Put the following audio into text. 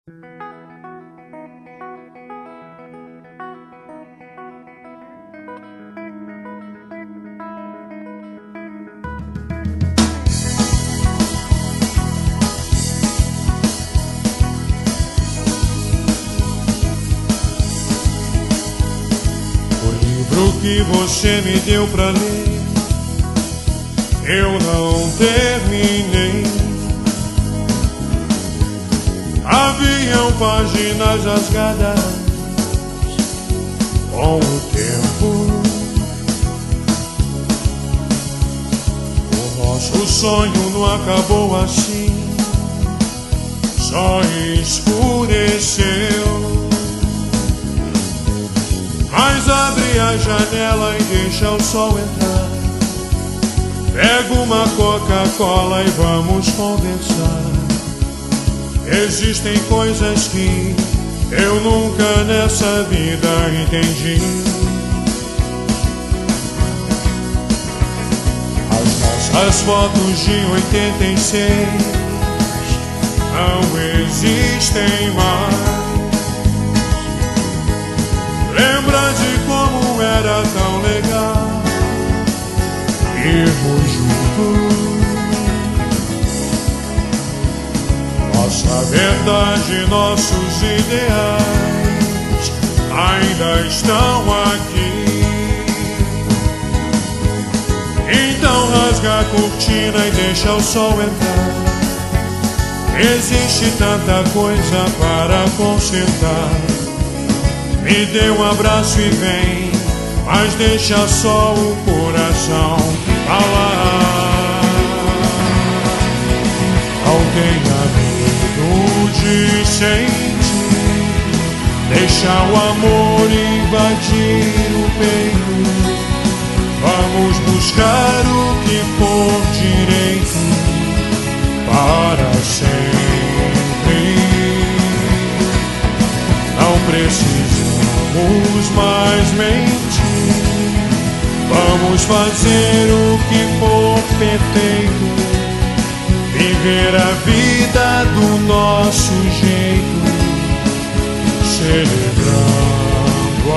O que você me deu pra ler, eu não terminei. Haviam páginas rasgadas com o tempo. O nosso sonho não acabou assim, só escureceu. Mas abre a janela e deixa o sol entrar. Pega uma Coca-Cola e vamos conversar. Existem coisas que eu nunca nessa vida entendi. As nossas fotos de 86 não existem mais. Lembra de como era tão legal irmos juntos. Nossa verdade, nossos ideais ainda estão aqui. Então rasga a cortina e deixa o sol entrar. Existe tanta coisa para consertar. Me dê um abraço e vem, mas deixa só o coração falar. Alguém amigo de sentir, deixa o amor invadir o peito. Vamos buscar o que for direito para sempre. Não precisamos mais mentir. Vamos fazer o que for perfeito. Viver a vida do nosso jeito, celebrando a